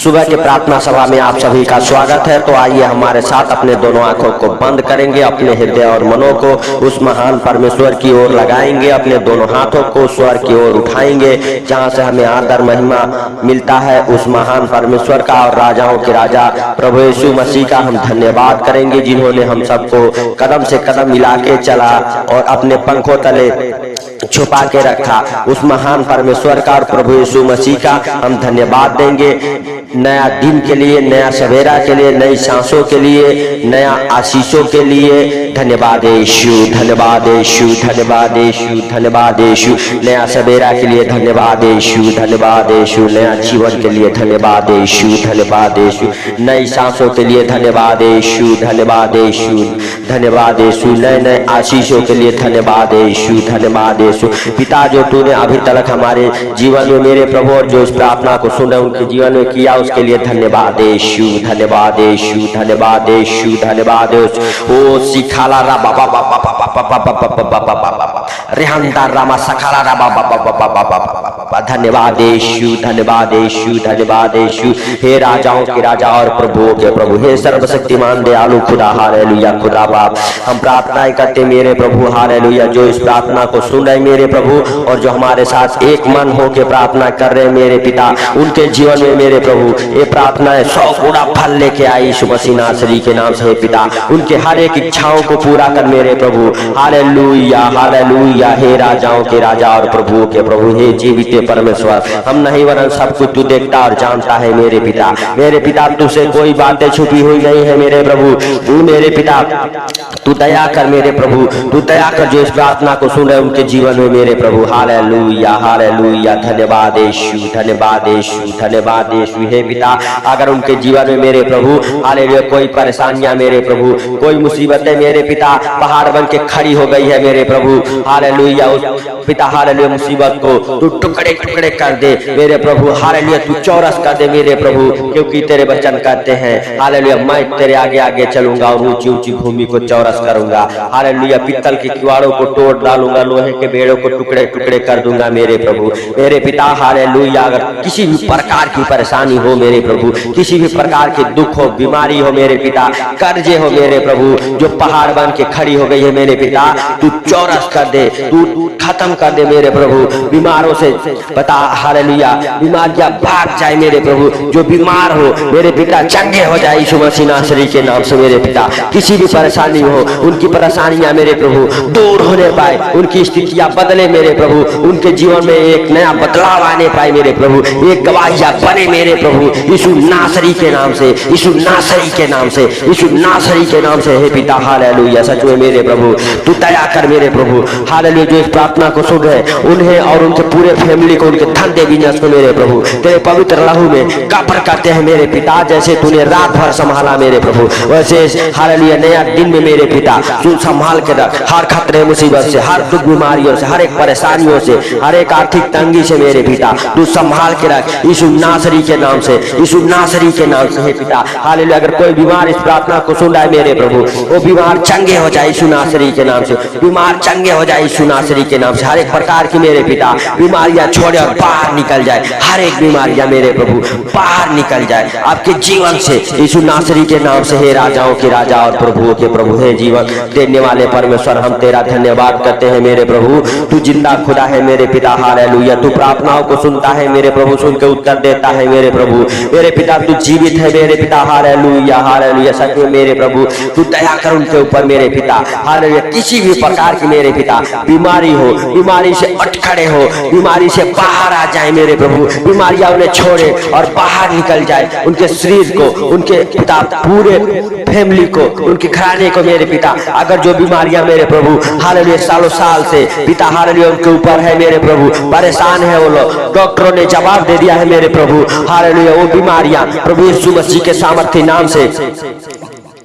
सुबह के प्रार्थना सभा में आप सभी का स्वागत है। तो आइए हमारे साथ अपने दोनों आंखों को बंद करेंगे, अपने हृदय और मनों को उस महान परमेश्वर की ओर लगाएंगे, अपने दोनों हाथों को स्वर की ओर उठाएंगे जहां से हमें आदर महिमा मिलता है उस महान परमेश्वर का और राजाओं के राजा प्रभु यीशु मसीह का हम धन्यवाद करेंगे, जिन्होंने हम सबको कदम से कदम मिला के चला और अपने पंखों तले छुपा के रखा। उस महान परमेश्वर का और प्रभु यीशु मसीह का हम धन्यवाद देंगे नया दिन के लिए, नया सवेरा के लिए, नई सांसों के लिए, नया आशीषों के लिए। धन्यवाद यीशु, धन्यवाद यीशु, धन्यवाद यीशु, धन्यवाद यीशु। नया सवेरा के लिए धन्यवाद यीशु, धन्यवाद यीशु। नया जीवन के लिए धन्यवाद यीशु, धन्यवाद यीशु। नई सांसों के लिए धन्यवाद यीशु, धन्यवाद यीशु, धन्यवाद यीशु। नए नए आशीषों के लिए धन्यवाद यीशु, धन्यवाद यीशु। पिता, जो तूने अभी तक हमारे जीवन में मेरे प्रभु और जो इस प्रार्थना को सुने उनके जीवन में किया उसके लिए धन्यवाद यीशु, धन्यवाद यीशु, धन्यवाद यीशु, धन्यवाद यीशु। ओ सिखाला रा बाबा बाबा बाबा बाबा बाबा रेहंदा रामा सखाला रा बाबा बाबा बाबा। धन्यवाद यीशु, धन्यवाद यीशु, धन्यवाद यीशु। हे राजाओं के राजा और प्रभुओं के प्रभु, हे सर्वशक्तिमान दयालु खुदा, हालेलुया खुदा बाप। हम प्रार्थनाएं करते मेरे प्रभु, हालेलुया, जो इस प्रार्थना को सुन रहे मेरे प्रभु और जो हमारे साथ एक मन हो के प्रार्थना कर रहे मेरे पिता, उनके जीवन में मेरे प्रभु ये प्रार्थनाएं 100 गुना फल लेके आई यीशु मसीह नासरी के नाम से। हे पिता, उनके हर एक इच्छाओं को पूरा कर मेरे प्रभु, हालेलुया हालेलुया। हे राजाओं के राजा और प्रभुओं के प्रभु, हे जीवित परमेश्वर, हम नहीं वरन सब कुछ तू देखता और जानता है मेरे पिता। मेरे पिता, तुझसे कोई बातें छुपी हुई नहीं है मेरे प्रभु। तू मेरे पिता, तू दया कर मेरे प्रभु, तू दया कर जो इस प्रार्थना को सुन रहे उनके जीवन में मेरे प्रभु। Hallelujah hallelujah. धन्यवाद यीशु, धन्यवाद यीशु, धन्यवाद यीशु। हे पिता, अगर उनके जीवन में मेरे प्रभु हालेलुया कोई परेशानियां मेरे प्रभु, कोई मुसीबतें मेरे पिता पहाड़ बन के खड़ी हो गई है मेरे प्रभु, हालेलुया, उस पिता हालेलुया मुसीबत को तू टुकड़े टुकड़े कर दे मेरे प्रभु, हालेलुया तू चौरस कर दे मेरे प्रभु, क्योंकि तेरे वचन कहते हैं हालेलुया मैं तेरे आगे आगे चलूंगा और ऊंची ऊंची भूमि को चौरस करूंगा। हालेलुया, पित्तल के किवाड़ों को तोड़ डालूंगा, लोहे के बेड़ों को टुकड़े टुकड़े कर दूंगा मेरे प्रभु। मेरे पिता हालेलुया, अगर किसी भी प्रकार की परेशानी हो मेरे प्रभु, किसी भी प्रकार के दुख हो, बीमारी हो मेरे पिता, कर्जे हो मेरे प्रभु, जो पहाड़ बन के खड़ी हो गई है मेरे पिता, तू चौरस कर दे, तू खत्म कर दे मेरे प्रभु। बीमारों से पता हालेलुया बीमारियां भाग जाए मेरे प्रभु, जो बीमार हो मेरे पिता चंगे हो जाए यीशु मसीह नासरी के नाम से मेरे पिता। किसी भी परेशानी हो, उनकी परेशानियां मेरे प्रभु दूर होने पाए, उनकी स्थितियां बदले मेरे प्रभु, उनके जीवन में एक नया बदलाव आने पाए मेरे प्रभु, एक गवाहियां बने मेरे प्रभु यीशु नासरी के नाम से, यीशु नासरी के नाम से, यीशु नासरी के नाम से। हे पिता हालेलुया, सच में मेरे प्रभु तू दया कर मेरे प्रभु, हालेलुया, जो इस प्रार्थना को सुन रहे उन्हें और उनके पूरे फैमिली को, उनके धंधे बिजनेस को मेरे प्रभु तेरे पवित्र लहू में कब्र करते हैं मेरे पिता। जैसे तूने रात भर संभाला मेरे प्रभु, वैसे हालेलुया नया दिन में मेरे पिता तू संभाल के रख, हर खतरे मुसीबत से, हर दुख बीमारियों से, हर एक परेशानियों से, हर एक आर्थिक तंगी से मेरे पिता तू संभाल के रख यीशु नासरी के नाम से, यीशु नासरी के नाम से। हे पिता हालेलुया, अगर कोई बीमार इस प्रार्थना को सुन रहा है मेरे प्रभु, वो बीमार चंगे हो जाए यीशु नासरी के नाम से, बीमार चंगे हो जाए यीशु नासरी के नाम से। हर एक प्रकार की मेरे पिता बीमारियां छोड़े और बाहर निकल जाए, हर एक बीमारियां मेरे प्रभु बाहर निकल जाए आपके जीवन से यीशु नासरी के नाम से। हे राजाओं के राजा और प्रभुओं के प्रभु, हे जीवन देने वाले परमेश्वर, हम तेरा धन्यवाद करते हैं मेरे प्रभु। तू जिंदा खुदा है मेरे पिता, हालेलुया, तू प्रार्थनाओं को सुनता है मेरे प्रभु, सुन के उत्तर देता है मेरे प्रभु। मेरे पिता तू जीवित है मेरे पिता, हालेलुया हालेलुया, सच में मेरे प्रभु तू दया कर उनके ऊपर मेरे पिता, हालेलुया। किसी भी प्रकार की मेरे पिता बीमारी हो, बीमारी से अटखड़े हो, बीमारी से बाहर आ जाए मेरे प्रभु, बीमारियां उन्हें छोड़े और बाहर निकल जाए, उनके शरीर को, उनके पिता पूरे फैमिली को, उनके घराने को मेरे पिता। अगर जो बीमारियां मेरे प्रभु हालेलुया सालों साल से पिता हालेलुया उनके ऊपर है मेरे प्रभु, परेशान है वो लोग, डॉक्टरों ने जवाब दे दिया है मेरे प्रभु, हालेलुया वो बीमारियां प्रभु यीशु मसीह के सामर्थ्य नाम से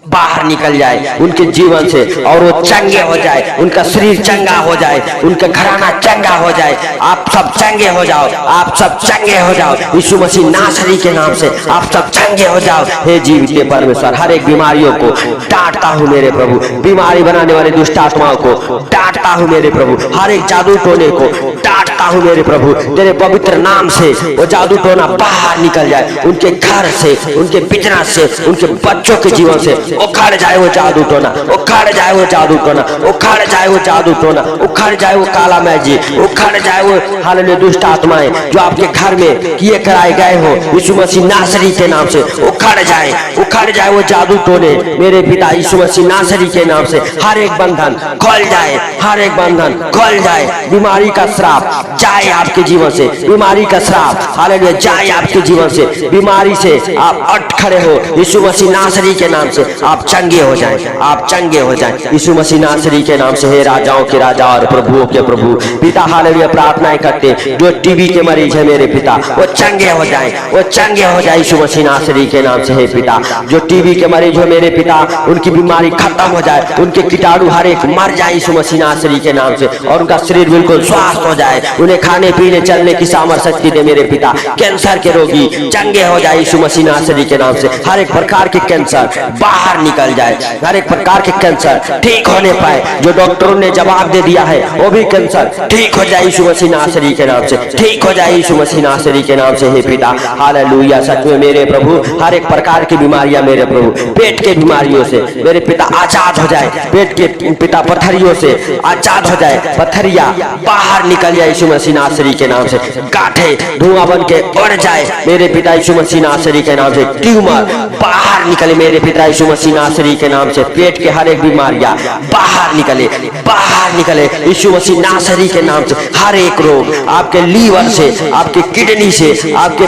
बाहर बाहर निकल जाए उनके जीवन से और वो चंगे हो जाए, उनका शरीर चंगा हो जाए, उनका घराना चंगा हो जाए। आप सब चंगे हो जाओ, आप सब चंगे हो जाओ यीशु मसीह नासरी के नाम से, आप सब चंगे हो जाओ। हे जीवित परमेश्वर, हर एक बीमारियों को डांटता हूँ मेरे प्रभु, बीमारी बनाने वाले दुष्ट आत्माओं को डांटता हूँ मेरे प्रभु, हर एक जादू टोने को डांटता हूँ मेरे प्रभु। तेरे पवित्र नाम से वो जादू टोना बाहर निकल जाए, उनके घर से, उनके बिजनेस से, उनके बच्चों के जीवन से उखड़ जाए वो जादू टोना, उखड़ जाए वो जादू टोना, उखड़ जाए वो जादू टोना, उखड़ जाए वो काला मैजिक, उखड़ जाए वो हालेलुया दुष्ट आत्माएं जो आपके घर में किए कराए गए हो यीशु मसीह नासरी के नाम से उखड़ जाए, उखड़ जाए वो जादू टोने मेरे पिता यीशु मसीह नासरी के नाम से। हर एक बंधन खोल जाए, हर एक बंधन खोल जाए, बीमारी का श्राप जाए आपके जीवन से, बीमारी का श्राप हालेलुया जाए आपके जीवन से, बीमारी से आप अट खड़े हो यीशु मसीह नासरी के नाम से, आप चंगे हो जाए, आप चंगे हो जाए यीशु मसीह नासरी के नाम से। हे राजाओं के राजा और प्रभुओं के प्रभु पिता हालेलुया प्रार्थनाएं करते जो टीबी के मरीज है मेरे पिता वो चंगे हो जाए, वो चंगे हो जाए यीशु मसीह नासरी के नाम से। हे पिता जो टीबी के मरीज हो मेरे पिता उनकी बीमारी खत्म हो जाए, उनके कीटाणु हर एक मर जाए यीशु मसीह नासरी के नाम से, और उनका शरीर बिल्कुल स्वस्थ हो जाए, उन्हें खाने पीने चलने की सामर्थ्य शक्ति दे मेरे पिता। कैंसर के रोगी चंगे हो जाए यीशु मसीह नासरी के नाम से, हर एक प्रकार के कैंसर बाहर निकल जाए, हर एक प्रकार के कैंसर ठीक होने पाए, जो डॉक्टरों ने जवाब दे दिया है वो भी कैंसर ठीक हो जाए यीशु मसीह नासरी के नाम से, ठीक हो जाए यीशु मसीह नासरी के नाम से। हे पिता हालेलुया सच में मेरे प्रभु हर एक प्रकार की बीमारियां मेरे प्रभु पेट के बीमारियों से मेरे पिता आजाद हो जाए, पेट के पिता पथरियों से आजाद हो जाए, पथरिया बाहर निकल जाए यीशु मसीह नासरी के नाम से, गांठे धुआं बन के उड़ जाए मेरे पिता यीशु मसीह नासरी के नाम से, ट्यूमर बाहर निकले मेरे पिता यीशु मसीह नासरी के नाम से, पेट के हर एक बीमारियां बाहर निकले, बाहर निकले यीशु मसीह नासरी के नाम से। हर एक रोग आपके लीवर से, आपके किडनी से, आपके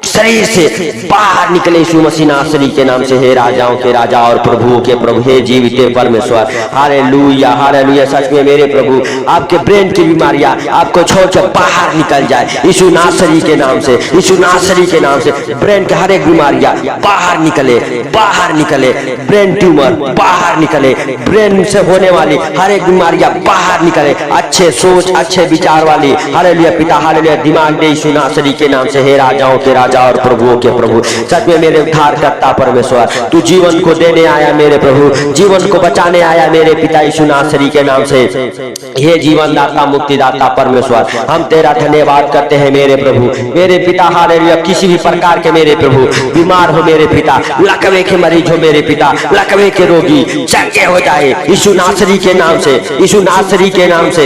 शरीर से बाहर निकले यीशु मसीह नासरी के नाम से। हे राजाओं के राजा और प्रभुओं के प्रभु हे जीवित परमेश्वर हालेलुया हालेलुया सच में मेरे प्रभु आपके ब्रेन की बीमारियां आपको छोड़ कर बाहर निकल जाए यीशु नासरी के नाम से, यीशु नासरी के नाम से। ब्रेन के हर एक बीमारियां बाहर निकले, बाहर निकले, ब्रेन ट्यूमर बाहर निकले, ब्रेन से होने वाली हर एक बीमारियां बाहर निकले, अच्छे सोच अच्छे विचार वाली हालेलुया पिता हालेलुया दिमाग दे यीशु नासरी के नाम से। हे राजाओं के राजा और प्रभुओं के प्रभु सच में मेरे उद्धारकर्ता परमेश्वर तू जीवन को देने आया मेरे प्रभु, जीवन को बचाने आया मेरे पिता यीशु नासरी के नाम से। हे जीवन दाता मुक्तिदाता परमेश्वर हम तेरा धन्यवाद करते हैं मेरे प्रभु, मेरे पिता हालेलुया किसी भी प्रकार के मेरे प्रभु बीमार हो मेरे पिता, लकवे के मरीज हो मेरे पिता, लकवे के रोगी चंगे हो जाए यीशु नासरी के नाम से, यीशु नासरी के नाम से।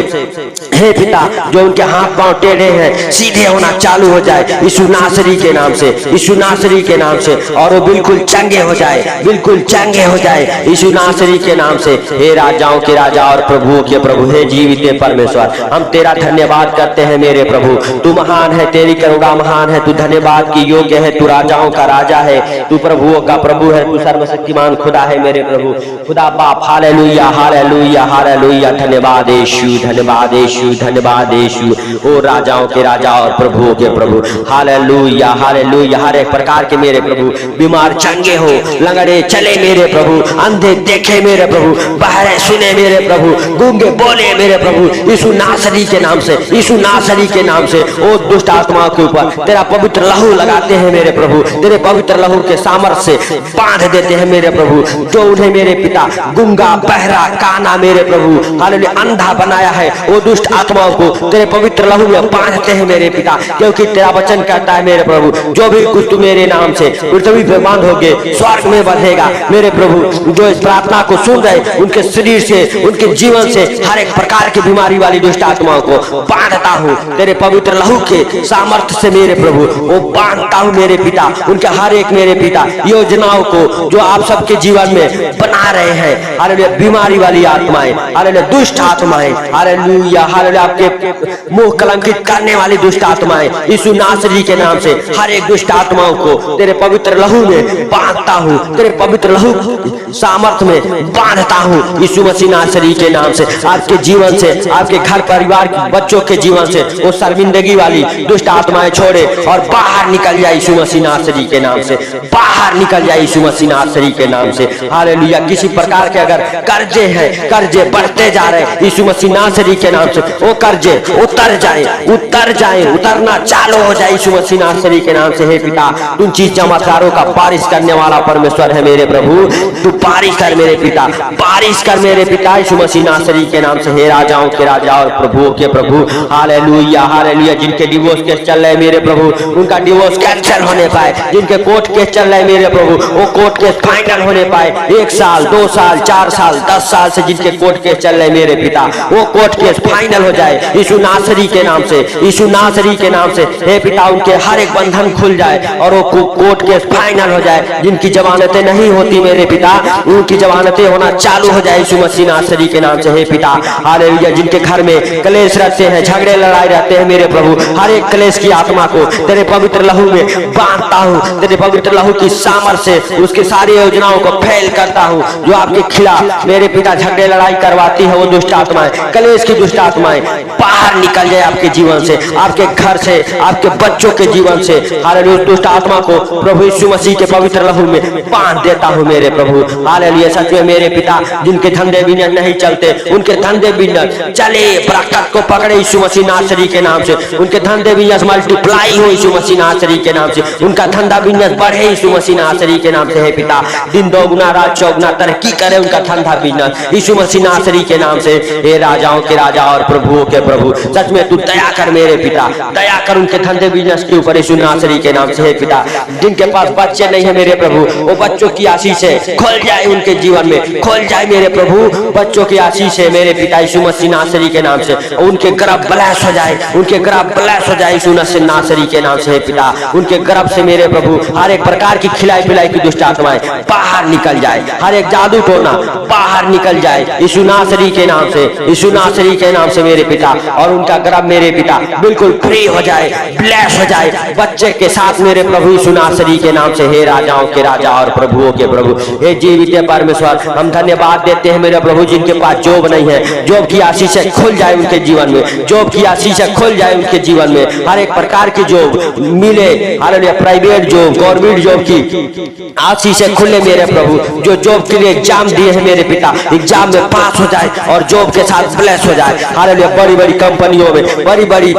हे पिता जो उनके हाथ पांव टेढ़े हैं सीधे होना चालू हो जाए यीशु नासरी के नाम से, यीशु नासरी के नाम से, और वो बिल्कुल चंगे हो जाए, बिल्कुल चंगे हो जाए यीशु नासरी के नाम से। हे राजाओं के राजा और प्रभुओं के प्रभु हे जीवित परमेश्वर हम तेरा धन्यवाद करते हैं मेरे प्रभु, तू महान है, तेरी करुणा महान है, तू धन्यवाद की योग्य है, तू राजाओं का राजा है, तू प्रभुओं का प्रभु है, तू सर्वशक्तिमान खुदा है मेरे प्रभु, खुदा बाप हालेलुया हालेलुया हालेलुया। धन्यवाद यीशु, धन्यवाद यीशु, धन्यवाद यीशु। ओ राजाओं के राजा और प्रभुओं के प्रभु हालेलुया हालेलुया। हर एक प्रकार के मेरे प्रभु बीमार चंगे हो, लंगड़े चले मेरे प्रभु, अंधे देखे मेरे प्रभु, बहरे सुने मेरे प्रभु, गूंगे बोले मेरे प्रभु यीशु नासरी के नाम से, यीशु नासरी के नाम से। ओ दुष्ट आत्माओं के ऊपर तेरा पवित्र लहू लगाते हैं मेरे प्रभु, तेरे पवित्र लहू के सामर्थ्य से बांध देते हैं मेरे प्रभु, जो उन्हें मेरे पिता गुंगा बहरा काना मेरे प्रभु हालेलुया अंधा बनाया है, वो दुष्ट आत्माओं को तेरे पवित्र लहू में बांधते हैं मेरे पिता, क्योंकि तेरा वचन कहता है मेरे प्रभु जो भी कुछ तू मेरे नाम से पृथ्वी पे बांधोगे स्वर्ग में बंधेगा मेरे प्रभु। जो इस प्रार्थना को सुन रहे उनके शरीर से उनके जीवन से हर एक प्रकार की बीमारी वाली दुष्ट आत्माओं को बांधता हूँ तेरे पवित्र लहू के सामर्थ्य से मेरे प्रभु, वो बांधता हूँ मेरे पिता उनके हर एक मेरे पिता योजनाओं को जो आप सबके जीवन में बना रहे हैं हालेलुया, बीमारी वाली आत्माएं हालेलुया, दुष्ट आत्माएं हालेलुया हालेलुया हालेलुया। आपके मुंह कलंकित करने वाली दुष्ट आत्माएं यीशु नासरी के नाम से हर एक दुष्ट आत्माओं को तेरे पवित्र लहू में बांधता हूँ, तेरे पवित्र लहू सामर्थ में बांधता हूँ यीशु मसीह नासरी के नाम से। आपके जीवन से, आपके घर परिवार बच्चों के जीवन से वो शर्मिंदगी वाली दुष्ट आत्माएं छोड़े और बाहर निकल जाए यीशु मसीह नासरी के नाम से, बाहर निकल जाए यीशु मसीह नासरी के नाम से। हालेलुया। किसी प्रकार के अगर कर्जे हैं, कर्जे बढ़ते जा रहे हैं यीशु मसीह नासरी के नाम से, वो कर्जे उतर जाए, उतर जाए, उतरना चालू हो जाए यीशु मसीह नासरी के नाम से। हे पिता, तुम चीज चमत्कारों का बारिश करने वाला परमेश्वर है मेरे प्रभु, तू बारिश कर मेरे पिता, बारिश कर मेरे पिता यीशु मसीह नासरी के नाम से। हे राजाओं के राजा और प्रभुओं के प्रभु, हालेलुया हालेलुया। जिनके डिवोर्स केस चल रहे मेरे प्रभु, उनका डिवोर्स कैंसिल होने पाए। जिनके कोर्ट केस चल रहे मेरे प्रभु, वो कोर्ट केस फाइनल होने पाए। 1 साल 2 साल 4 साल 10 साल से जिनके कोर्ट केस चल रहे मेरे पिता, वो कोर्ट केस फाइनल हो जाए यीशु नासरी के नाम से, यीशु नासरी के नाम से। हे पिता, उनके हर एक बंधन खुल जाए और वो कोर्ट केस फाइनल हो जाए। जिनकी जमानतें नहीं होती मेरे पिता, उनकी जमानतें होना चालू हो जाए यीशु मसीह नासरी के नाम से। हे पिता, हालेलुया। जिनके घर में कलेश रहते हैं, झगड़े लड़ाई रहते हैं मेरे प्रभु, हर एक कलेश की आत्मा को तेरे पवित्र लहू में बांधता हूँ, तेरे पवित्र लहू की सामर्थ्य से उसकी सारी योजनाओं को फेल करता हूँ जो आपके खिलाफ मेरे पिता झगड़े लड़ाई करवाती है। वो दुष्ट आत्माएं, कलेश की दुष्ट आत्माएं बाहर निकल जाए आपके जीवन से, आपके घर से, आपके बच्चों के जीवन से। हालेलुया। दुष्ट आत्मा को प्रभु यीशु मसीह के पवित्र लहू में बांध देता हूँ मेरे प्रभु। हालेलुया। सच में मेरे पिता, जिनके धंधे बिजनेस नहीं चलते, उनके धंधे बिजनेस चले, बरकत को पकड़े यीशु मसीह नासरी के नाम से। उनके धंधे बिजनेस मल्टीप्लाई हो यीशु मसीह नासरी के नाम से। उनका धंधा बिजनेस बढ़े यीशु मसीह नासरी के नाम से। हे पिता, दिन दोगुना रात चौगुना तरक्की करे उनका धंधा बिजनेस यीशु मसीह नासरी के नाम से। हे राजाओं के राजा और प्रभुओं के प्रभु, सच में तू दया कर मेरे पिता, दया कर उनके धंधे बिजनेस के ऊपर यीशु नासरी के नाम से। हे पिता, जिनके पास बच्चे नहीं है मेरे प्रभु, वो बच्चों की आशीष है खोल जाए उनके जीवन में, खोल जाए मेरे प्रभु। बच्चों की आशीष है मेरे पिता यीशु मसीह नासरी के नाम से। उनके गर्भ ब्लेस हो जाए, उनके गर्भ ब्लेस हो जाए यीशु मसीह नासरी के नाम से। हे पिता, उनके गर्भ से मेरे प्रभु हर एक प्रकार की खिलाई पिलाई की दुष्ट आत्माएं बाहर निकल जाए, हर एक जादू टोना बाहर निकल जाए यीशु नासरी के नाम से, यीशु नासरी के नाम से मेरे पिता। और उनका गर्भ मेरे पिता बिल्कुल फ्री हो जाए, ब्लेस हो जाए बच्चे के साथ मेरे प्रभु यीशु नासरी के नाम से। हे राजाओं के राजा और प्रभुओं के प्रभु, हे जीवित परमेश्वर, हम धन्यवाद देते हैं मेरे प्रभु। जिनके पास जॉब नहीं है, जॉब की आशीष खुल जाए उनके जीवन में, जॉब की आशीष खुल जाए उनके जीवन में। हर एक प्रकार की जॉब मिले, hallelujah. Private job, government job की आशीष खुले मेरे प्रभु। जो जॉब के लिए एग्जाम दिए हैं मेरे पिता, एग्जाम में पास हो जाए और जॉब के साथ ब्लेस हो जाए। हालेलुया। बड़ी बड़ी कंपनियों में, बड़ी बड़ी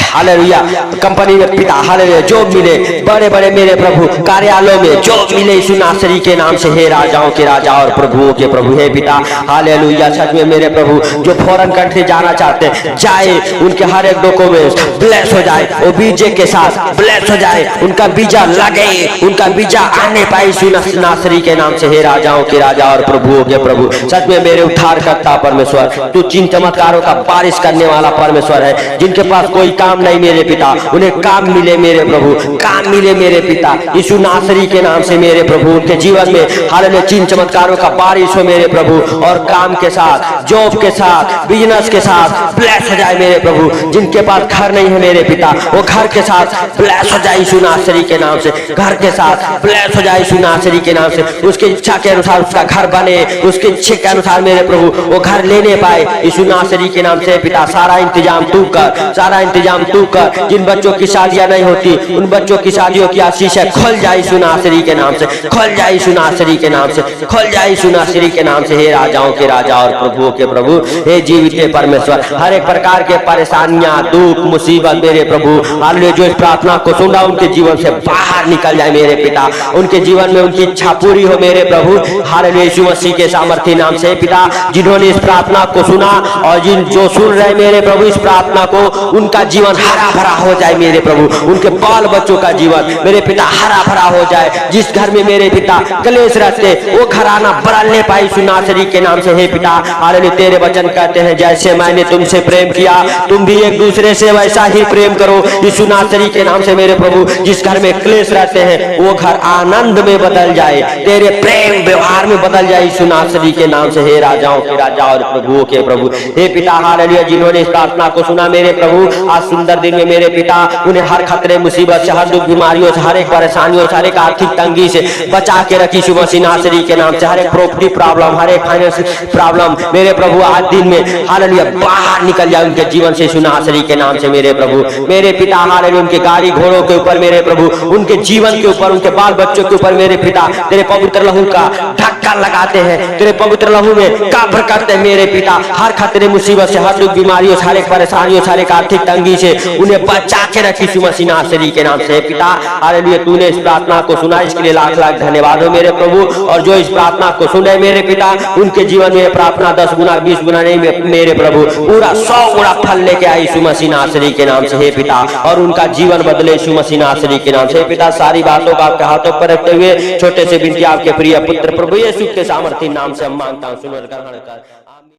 हालेलुया कंपनी में पिता, हालेलुया जॉब मिले, बड़े बड़े मेरे प्रभु कार्यालयों में जॉब मिले यीशु नासरी के नाम से। हे राजाओं के राजा और प्रभुओं के प्रभु, हे पिता, हालेलुया। सच में मेरे प्रभु, जो फॉरेन कंट्री जाना चाहते हैं जाए, उनके हर एक डॉक्यूमेंट ब्लेस हो जाए, वो वीजे के साथ ब्लेस हो जाए, उनका वीजा लगे, उनका वीजा आने पाए यीशु नासरी के नाम से। हे राजाओं के राजा और प्रभुओं के प्रभु, सच में मेरे उद्धार करता परमेश्वर, तू चिन्ह चमत्कारों का बारिश करने वाला परमेश्वर है। जिनके पास कोई काम नहीं मेरे पिता, उन्हें काम मिले मेरे प्रभु, काम मिले मेरे पिता यीशु नासरी के नाम से मेरे प्रभु। उनके जीवन में हालेलुया चिन्ह चमत्कारों का बारिश हो मेरे प्रभु, और काम के साथ, जॉब के साथ, बिजनेस के साथ ब्लेस हो जाए मेरे प्रभु। जिनके पास घर नहीं है मेरे पिता, वो घर के साथ ब्लेस हो जाए यीशु नासरी के नाम से, घर के साथ ब्लेस हो जाए यीशु नासरी के नाम से। उसकी इच्छा के अनुसार उसका घर बने, उसकी इच्छा के अनुसार मेरे प्रभु वो घर लेने पाए यीशु नासरी के नाम से। पिता, सारा इंतजाम तू कर, सारा इंतजाम तू कर। जिन बच्चों की शादियां नहीं होती, उन बच्चों की शादियों की आशीष खुल जाए यीशु नासरी के नाम से, खुल जाए यीशु नासरी के नाम से, खुल जाए यीशु नासरी के नाम से। हे राजाओं के राजा और प्रभुओं के प्रभु, हे जीवित परमेश्वर, हर एक प्रकार के परेशानियां, दुख, मुसीबत मेरे प्रभु, हालेलुया जो इस प्रार्थना को सुना उनके जीवन से बाहर निकल जाए मेरे पिता। उनके जीवन में उनकी इच्छा पूरी हो मेरे प्रभु, हालेलुया यीशु मसीह के सामर्थ्य नाम से। पिता, जिन्होंने इस प्रार्थना को सुना और जिन जो सुन रहे मेरे प्रभु इस प्रार्थना को, उनका जीवन हरा भरा हो जाए मेरे प्रभु, उनके बाल बच्चों का जीवन मेरे पिता हरा भरा हो जाए। जिस घर में मेरे पिता क्लेश रहते वो घराना बदलने पाई यीशु नासरी के नाम से। हे पिता हालेलुया, तेरे वचन कहते हैं जैसे मैंने तुमसे प्रेम किया तुम भी एक दूसरे से वैसा ही प्रेम करो यीशु नासरी के नाम से मेरे प्रभु। जिस घर में क्लेश रहते हैं वो घर आनंद में बदल जाए, तेरे प्रेम व्यवहार में बदल जाए यीशु नासरी के नाम से। हे राजाओं के राजा और प्रभुओं के प्रभु, हे पिता हालेलुया, जिन्होंने इस प्रार्थना को सुना मेरे प्रभु, आज सुंदर दिन में मेरे पिता उन्हें हर खतरे मुसीबत से, हर दुख बीमारियों से, हर एक परेशानियों से, हर एक आर्थिक तंगी से बचा के रखी यीशु मसीह नासरी के नाम से। हर एक प्रॉपर्टी प्रॉब्लम, हर एक फाइनेंस प्रॉब्लम मेरे प्रभु आज दिन में हालेलुया बाहर निकल जाए उनके जीवन से यीशु नासरी के नाम से मेरे प्रभु। मेरे पिता हालेलुया उनके गाड़ी घोड़ों के ऊपर मेरे प्रभु, उनके जीवन के ऊपर, उनके बाल बच्चों के ऊपर मेरे पिता तेरे पवित्र लहू का ढक्का लगाते हैं, तेरे पवित्र लहू में कब्र करते हैं मेरे पिता। हर खतरे मुसीबत से, हर दुख बीमारियों से, हर एक परेशानियों से, हर एक आर्थिक तंगी से उन्हें बचा के रखी यीशु मसीह नासरी के नाम से। पिता हालेलुया, तूने इस प्रार्थना को सुना, इसके लिए लाख लाख धन्यवाद हो मेरे प्रभु। और जो इस प्रार्थना को सुने मेरे पिता, उनके जीवन में प्रार्थना 10 गुना 20 गुना नहीं मेरे प्रभु, पूरा 100 गुना फल लेके आए यीशु मसीह नासरी के नाम से। हे पिता, और उनका जीवन बदले यीशु मसीह नासरी के नाम से। पिता सारी बातों को आपके हाथों पर रखते हुए छोटे से बिनती आपके प्रिय पुत्र प्रभु यीशु के सामर्थ्य नाम से हम मांगता हूं, सुनकर